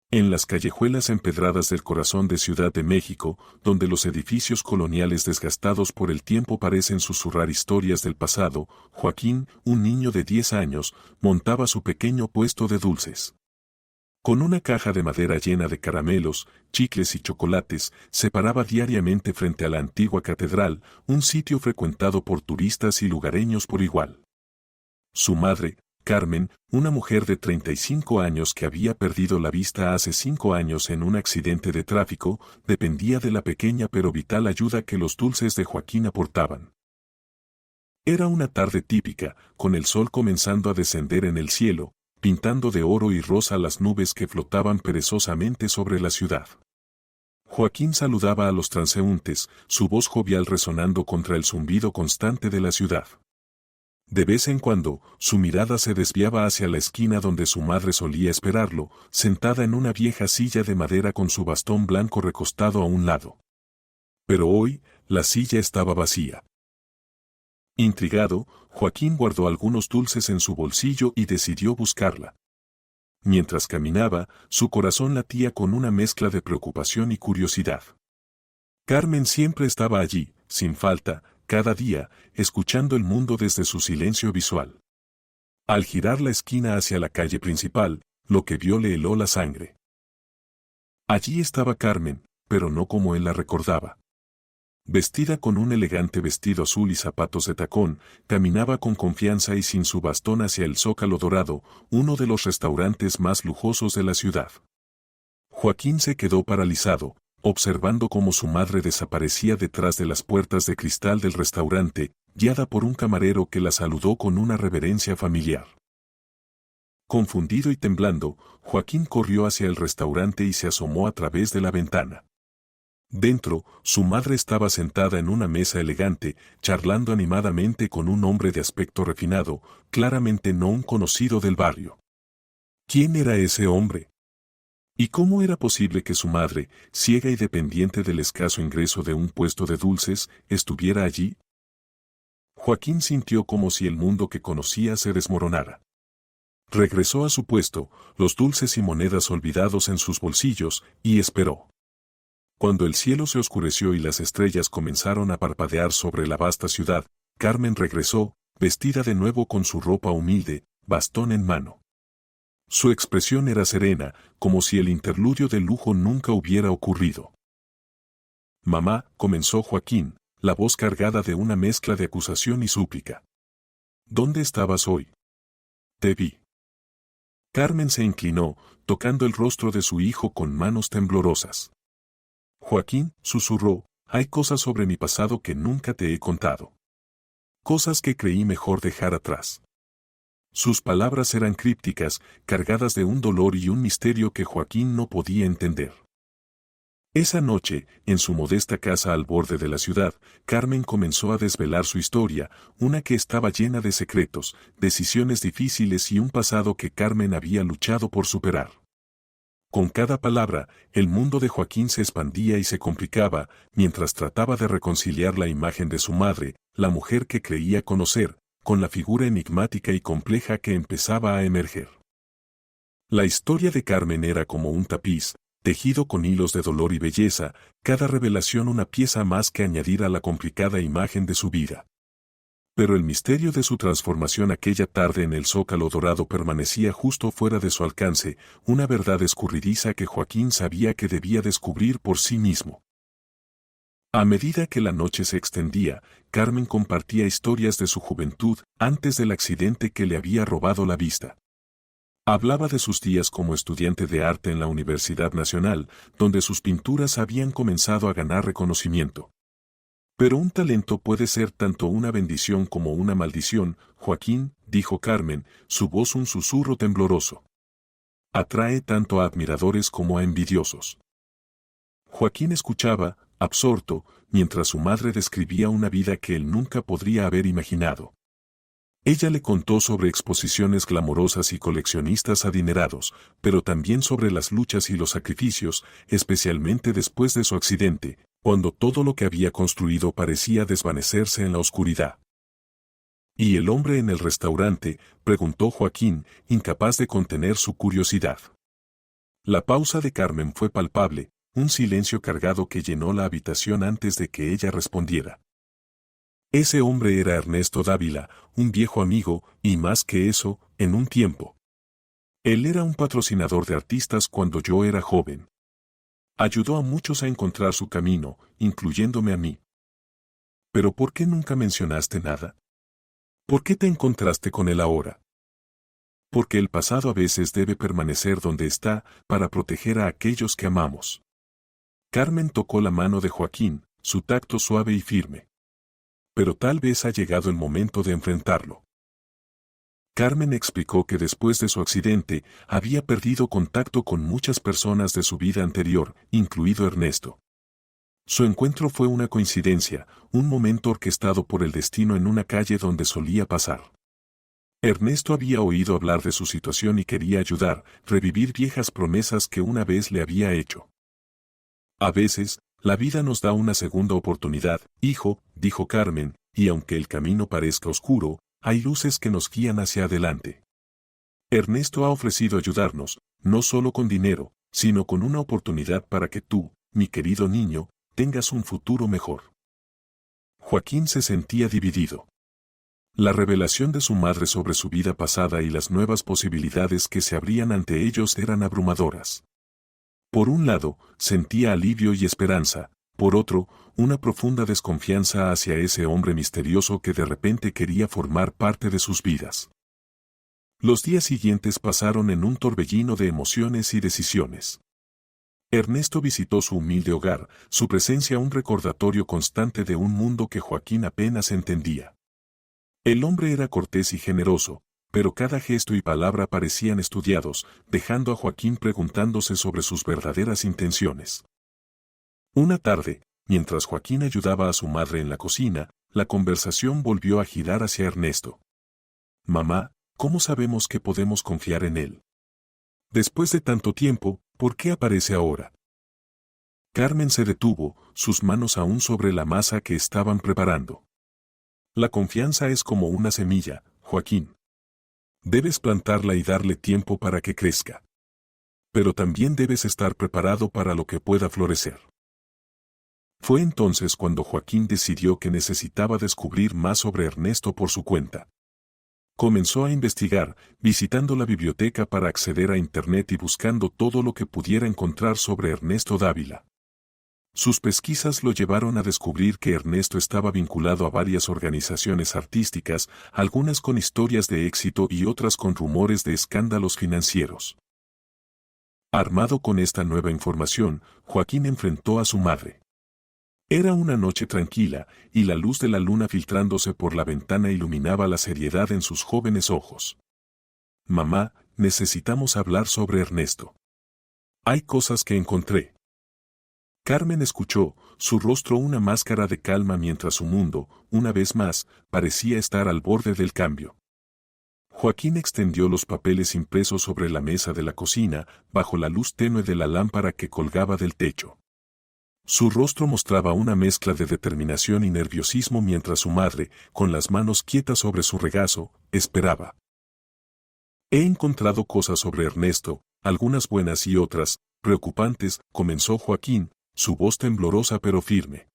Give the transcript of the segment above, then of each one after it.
En las callejuelas empedradas del corazón de Ciudad de México, donde los edificios coloniales desgastados por el tiempo parecen susurrar historias del pasado, Joaquín, un niño de 10 años, montaba su pequeño puesto de dulces. Con una caja de madera llena de caramelos, chicles y chocolates, se paraba diariamente frente a la antigua catedral, un sitio frecuentado por turistas y lugareños por igual. Su madre, Carmen, una mujer de 35 años que había perdido la vista hace 5 años en un accidente de tráfico, dependía de la pequeña pero vital ayuda que los dulces de Joaquín aportaban. Era una tarde típica, con el sol comenzando a descender en el cielo, pintando de oro y rosa las nubes que flotaban perezosamente sobre la ciudad. Joaquín saludaba a los transeúntes, su voz jovial resonando contra el zumbido constante de la ciudad. De vez en cuando, su mirada se desviaba hacia la esquina donde su madre solía esperarlo, sentada en una vieja silla de madera con su bastón blanco recostado a un lado. Pero hoy, la silla estaba vacía. Intrigado, Joaquín guardó algunos dulces en su bolsillo y decidió buscarla. Mientras caminaba, su corazón latía con una mezcla de preocupación y curiosidad. Carmen siempre estaba allí, sin falta, cada día, escuchando el mundo desde su silencio visual. Al girar la esquina hacia la calle principal, lo que vio le heló la sangre. Allí estaba Carmen, pero no como él la recordaba. Vestida con un elegante vestido azul y zapatos de tacón, caminaba con confianza y sin su bastón hacia el Zócalo Dorado, uno de los restaurantes más lujosos de la ciudad. Joaquín se quedó paralizado, observando cómo su madre desaparecía detrás de las puertas de cristal del restaurante, guiada por un camarero que la saludó con una reverencia familiar. Confundido y temblando, Joaquín corrió hacia el restaurante y se asomó a través de la ventana. Dentro, su madre estaba sentada en una mesa elegante, charlando animadamente con un hombre de aspecto refinado, claramente no un conocido del barrio. ¿Quién era ese hombre? ¿Y cómo era posible que su madre, ciega y dependiente del escaso ingreso de un puesto de dulces, estuviera allí? Joaquín sintió como si el mundo que conocía se desmoronara. Regresó a su puesto, los dulces y monedas olvidados en sus bolsillos, y esperó. Cuando el cielo se oscureció y las estrellas comenzaron a parpadear sobre la vasta ciudad, Carmen regresó, vestida de nuevo con su ropa humilde, bastón en mano. Su expresión era serena, como si el interludio de lujo nunca hubiera ocurrido. «Mamá», comenzó Joaquín, la voz cargada de una mezcla de acusación y súplica. «¿Dónde estabas hoy? Te vi». Carmen se inclinó, tocando el rostro de su hijo con manos temblorosas. «Joaquín», susurró, «hay cosas sobre mi pasado que nunca te he contado. Cosas que creí mejor dejar atrás». Sus palabras eran crípticas, cargadas de un dolor y un misterio que Joaquín no podía entender. Esa noche, en su modesta casa al borde de la ciudad, Carmen comenzó a desvelar su historia, una que estaba llena de secretos, decisiones difíciles y un pasado que Carmen había luchado por superar. Con cada palabra, el mundo de Joaquín se expandía y se complicaba, mientras trataba de reconciliar la imagen de su madre, la mujer que creía conocer, con la figura enigmática y compleja que empezaba a emerger. La historia de Carmen era como un tapiz, tejido con hilos de dolor y belleza, cada revelación una pieza más que añadir a la complicada imagen de su vida. Pero el misterio de su transformación aquella tarde en el Zócalo Dorado permanecía justo fuera de su alcance, una verdad escurridiza que Joaquín sabía que debía descubrir por sí mismo. A medida que la noche se extendía, Carmen compartía historias de su juventud antes del accidente que le había robado la vista. Hablaba de sus días como estudiante de arte en la Universidad Nacional, donde sus pinturas habían comenzado a ganar reconocimiento. «Pero un talento puede ser tanto una bendición como una maldición, Joaquín», dijo Carmen, su voz un susurro tembloroso. «Atrae tanto a admiradores como a envidiosos». Joaquín escuchaba, absorto, mientras su madre describía una vida que él nunca podría haber imaginado. Ella le contó sobre exposiciones glamorosas y coleccionistas adinerados, pero también sobre las luchas y los sacrificios, especialmente después de su accidente, cuando todo lo que había construido parecía desvanecerse en la oscuridad. «¿Y el hombre en el restaurante?», preguntó Joaquín, incapaz de contener su curiosidad. La pausa de Carmen fue palpable, un silencio cargado que llenó la habitación antes de que ella respondiera. Ese hombre era Ernesto Dávila, un viejo amigo, y más que eso, en un tiempo. Él era un patrocinador de artistas cuando yo era joven. Ayudó a muchos a encontrar su camino, incluyéndome a mí. ¿Pero por qué nunca mencionaste nada? ¿Por qué te encontraste con él ahora? Porque el pasado a veces debe permanecer donde está, para proteger a aquellos que amamos. Carmen tocó la mano de Joaquín, su tacto suave y firme. Pero tal vez ha llegado el momento de enfrentarlo. Carmen explicó que después de su accidente, había perdido contacto con muchas personas de su vida anterior, incluido Ernesto. Su encuentro fue una coincidencia, un momento orquestado por el destino en una calle donde solía pasar. Ernesto había oído hablar de su situación y quería ayudar, revivir viejas promesas que una vez le había hecho. A veces, la vida nos da una segunda oportunidad, hijo, dijo Carmen, y aunque el camino parezca oscuro, hay luces que nos guían hacia adelante. Ernesto ha ofrecido ayudarnos, no solo con dinero, sino con una oportunidad para que tú, mi querido niño, tengas un futuro mejor. Joaquín se sentía dividido. La revelación de su madre sobre su vida pasada y las nuevas posibilidades que se abrían ante ellos eran abrumadoras. Por un lado, sentía alivio y esperanza, por otro, una profunda desconfianza hacia ese hombre misterioso que de repente quería formar parte de sus vidas. Los días siguientes pasaron en un torbellino de emociones y decisiones. Ernesto visitó su humilde hogar, su presencia un recordatorio constante de un mundo que Joaquín apenas entendía. El hombre era cortés y generoso, pero cada gesto y palabra parecían estudiados, dejando a Joaquín preguntándose sobre sus verdaderas intenciones. Una tarde, mientras Joaquín ayudaba a su madre en la cocina, la conversación volvió a girar hacia Ernesto. Mamá, ¿cómo sabemos que podemos confiar en él? Después de tanto tiempo, ¿por qué aparece ahora? Carmen se detuvo, sus manos aún sobre la masa que estaban preparando. La confianza es como una semilla, Joaquín. Debes plantarla y darle tiempo para que crezca. Pero también debes estar preparado para lo que pueda florecer. Fue entonces cuando Joaquín decidió que necesitaba descubrir más sobre Ernesto por su cuenta. Comenzó a investigar, visitando la biblioteca para acceder a Internet y buscando todo lo que pudiera encontrar sobre Ernesto Dávila. Sus pesquisas lo llevaron a descubrir que Ernesto estaba vinculado a varias organizaciones artísticas, algunas con historias de éxito y otras con rumores de escándalos financieros. Armado con esta nueva información, Joaquín enfrentó a su madre. Era una noche tranquila, y la luz de la luna filtrándose por la ventana iluminaba la seriedad en sus jóvenes ojos. Mamá, necesitamos hablar sobre Ernesto. Hay cosas que encontré. Carmen escuchó, su rostro una máscara de calma mientras su mundo, una vez más, parecía estar al borde del cambio. Joaquín extendió los papeles impresos sobre la mesa de la cocina, bajo la luz tenue de la lámpara que colgaba del techo. Su rostro mostraba una mezcla de determinación y nerviosismo mientras su madre, con las manos quietas sobre su regazo, esperaba. He encontrado cosas sobre Ernesto, algunas buenas y otras, preocupantes, comenzó Joaquín, su voz temblorosa pero firme.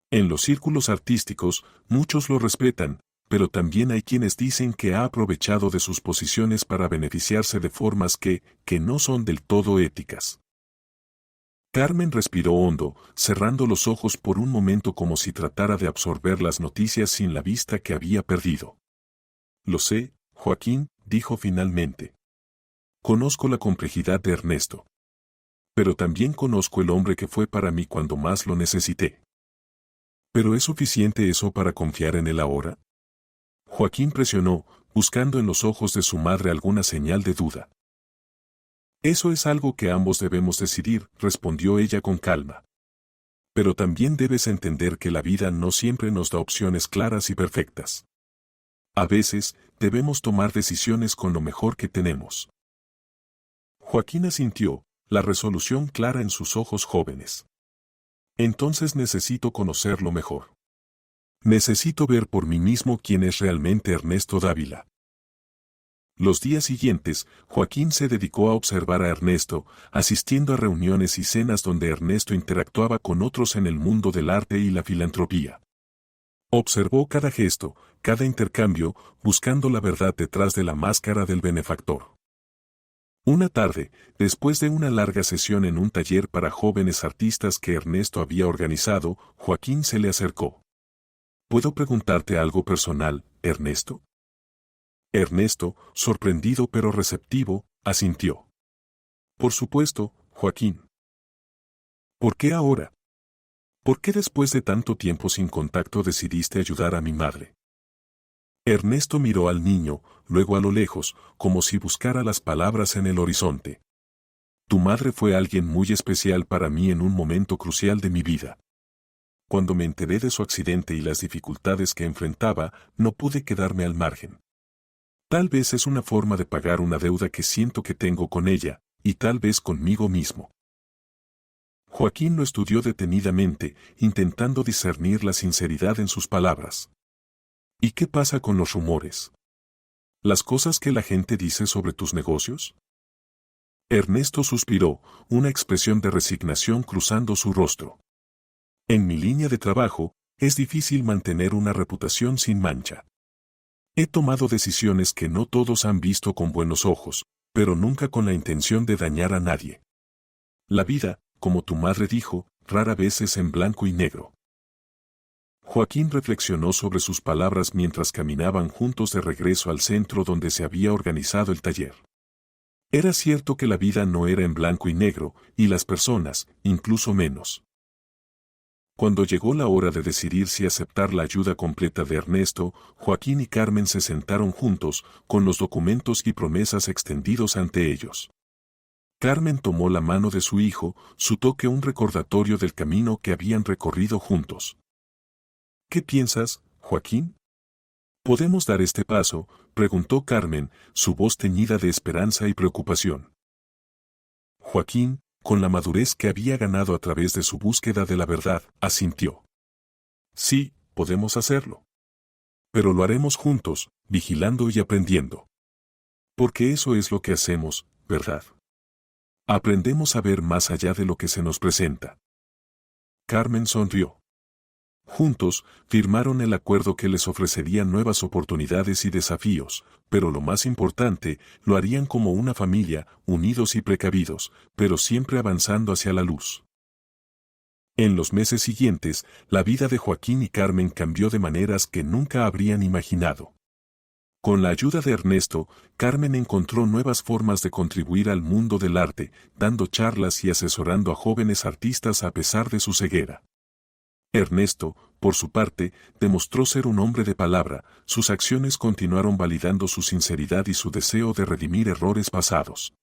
En los círculos artísticos, muchos lo respetan, pero también hay quienes dicen que ha aprovechado de sus posiciones para beneficiarse de formas que no son del todo éticas. Carmen respiró hondo, cerrando los ojos por un momento como si tratara de absorber las noticias sin la vista que había perdido. Lo sé, Joaquín, dijo finalmente. Conozco la complejidad de Ernesto. Pero también conozco el hombre que fue para mí cuando más lo necesité. ¿Pero es suficiente eso para confiar en él ahora? Joaquín presionó, buscando en los ojos de su madre alguna señal de duda. Eso es algo que ambos debemos decidir, respondió ella con calma. Pero también debes entender que la vida no siempre nos da opciones claras y perfectas. A veces, debemos tomar decisiones con lo mejor que tenemos. Joaquín asintió, la resolución clara en sus ojos jóvenes. Entonces necesito conocerlo mejor. Necesito ver por mí mismo quién es realmente Ernesto Dávila. Los días siguientes, Joaquín se dedicó a observar a Ernesto, asistiendo a reuniones y cenas donde Ernesto interactuaba con otros en el mundo del arte y la filantropía. Observó cada gesto, cada intercambio, buscando la verdad detrás de la máscara del benefactor. Una tarde, después de una larga sesión en un taller para jóvenes artistas que Ernesto había organizado, Joaquín se le acercó. ¿Puedo preguntarte algo personal, Ernesto? Ernesto, sorprendido pero receptivo, asintió. Por supuesto, Joaquín. ¿Por qué ahora? ¿Por qué después de tanto tiempo sin contacto decidiste ayudar a mi madre? Ernesto miró al niño, luego a lo lejos, como si buscara las palabras en el horizonte. Tu madre fue alguien muy especial para mí en un momento crucial de mi vida. Cuando me enteré de su accidente y las dificultades que enfrentaba, no pude quedarme al margen. Tal vez es una forma de pagar una deuda que siento que tengo con ella, y tal vez conmigo mismo. Joaquín lo estudió detenidamente, intentando discernir la sinceridad en sus palabras. ¿Y qué pasa con los rumores? ¿Las cosas que la gente dice sobre tus negocios? Ernesto suspiró, una expresión de resignación cruzando su rostro. En mi línea de trabajo, es difícil mantener una reputación sin mancha. He tomado decisiones que no todos han visto con buenos ojos, pero nunca con la intención de dañar a nadie. La vida, como tu madre dijo, rara vez es en blanco y negro. Joaquín reflexionó sobre sus palabras mientras caminaban juntos de regreso al centro donde se había organizado el taller. Era cierto que la vida no era en blanco y negro, y las personas, incluso menos. Cuando llegó la hora de decidir si aceptar la ayuda completa de Ernesto, Joaquín y Carmen se sentaron juntos, con los documentos y promesas extendidos ante ellos. Carmen tomó la mano de su hijo, su toque un recordatorio del camino que habían recorrido juntos. ¿Qué piensas, Joaquín? ¿Podemos dar este paso?, preguntó Carmen, su voz teñida de esperanza y preocupación. Joaquín, con la madurez que había ganado a través de su búsqueda de la verdad, asintió. Sí, podemos hacerlo. Pero lo haremos juntos, vigilando y aprendiendo. Porque eso es lo que hacemos, ¿verdad? Aprendemos a ver más allá de lo que se nos presenta. Carmen sonrió. Juntos, firmaron el acuerdo que les ofrecería nuevas oportunidades y desafíos, pero lo más importante, lo harían como una familia, unidos y precavidos, pero siempre avanzando hacia la luz. En los meses siguientes, la vida de Joaquín y Carmen cambió de maneras que nunca habrían imaginado. Con la ayuda de Ernesto, Carmen encontró nuevas formas de contribuir al mundo del arte, dando charlas y asesorando a jóvenes artistas a pesar de su ceguera. Ernesto, por su parte, demostró ser un hombre de palabra, sus acciones continuaron validando su sinceridad y su deseo de redimir errores pasados.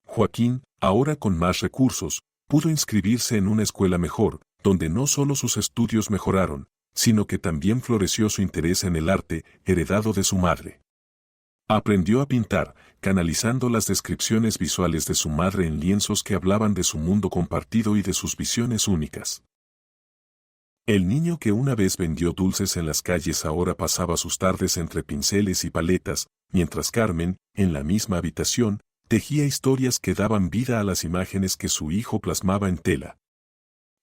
Joaquín, ahora con más recursos, pudo inscribirse en una escuela mejor, donde no solo sus estudios mejoraron, sino que también floreció su interés en el arte, heredado de su madre. Aprendió a pintar, canalizando las descripciones visuales de su madre en lienzos que hablaban de su mundo compartido y de sus visiones únicas. El niño que una vez vendió dulces en las calles ahora pasaba sus tardes entre pinceles y paletas, mientras Carmen, en la misma habitación, tejía historias que daban vida a las imágenes que su hijo plasmaba en tela.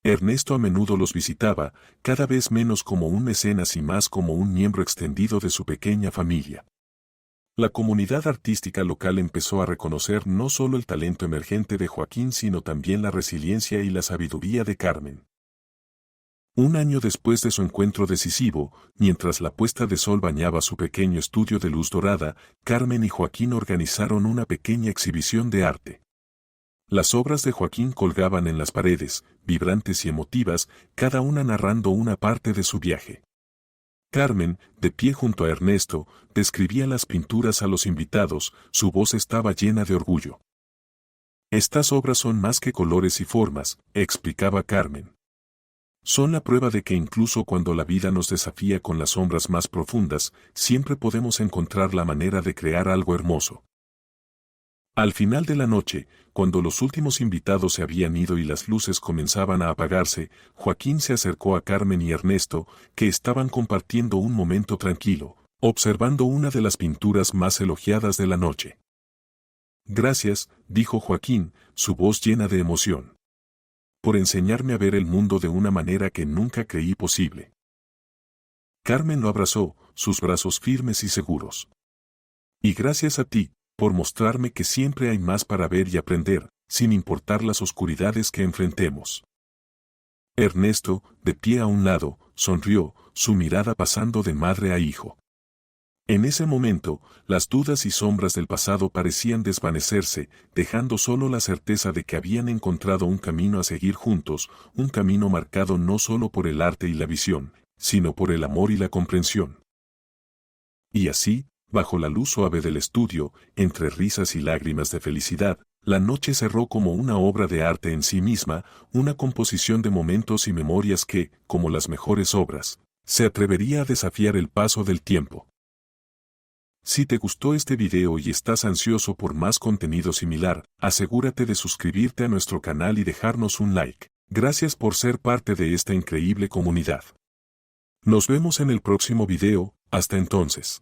Ernesto a menudo los visitaba, cada vez menos como un mecenas y más como un miembro extendido de su pequeña familia. La comunidad artística local empezó a reconocer no solo el talento emergente de Joaquín sino también la resiliencia y la sabiduría de Carmen. Un año después de su encuentro decisivo, mientras la puesta de sol bañaba su pequeño estudio de luz dorada, Carmen y Joaquín organizaron una pequeña exhibición de arte. Las obras de Joaquín colgaban en las paredes, vibrantes y emotivas, cada una narrando una parte de su viaje. Carmen, de pie junto a Ernesto, describía las pinturas a los invitados, su voz estaba llena de orgullo. Estas obras son más que colores y formas, explicaba Carmen. Son la prueba de que incluso cuando la vida nos desafía con las sombras más profundas, siempre podemos encontrar la manera de crear algo hermoso. Al final de la noche, cuando los últimos invitados se habían ido y las luces comenzaban a apagarse, Joaquín se acercó a Carmen y Ernesto, que estaban compartiendo un momento tranquilo, observando una de las pinturas más elogiadas de la noche. Gracias, dijo Joaquín, su voz llena de emoción, por enseñarme a ver el mundo de una manera que nunca creí posible. Carmen lo abrazó, sus brazos firmes y seguros. Y gracias a ti, por mostrarme que siempre hay más para ver y aprender, sin importar las oscuridades que enfrentemos. Ernesto, de pie a un lado, sonrió, su mirada pasando de madre a hijo. En ese momento, las dudas y sombras del pasado parecían desvanecerse, dejando solo la certeza de que habían encontrado un camino a seguir juntos, un camino marcado no solo por el arte y la visión, sino por el amor y la comprensión. Y así, bajo la luz suave del estudio, entre risas y lágrimas de felicidad, la noche cerró como una obra de arte en sí misma, una composición de momentos y memorias que, como las mejores obras, se atrevería a desafiar el paso del tiempo. Si te gustó este video y estás ansioso por más contenido similar, asegúrate de suscribirte a nuestro canal y dejarnos un like. Gracias por ser parte de esta increíble comunidad. Nos vemos en el próximo video, hasta entonces.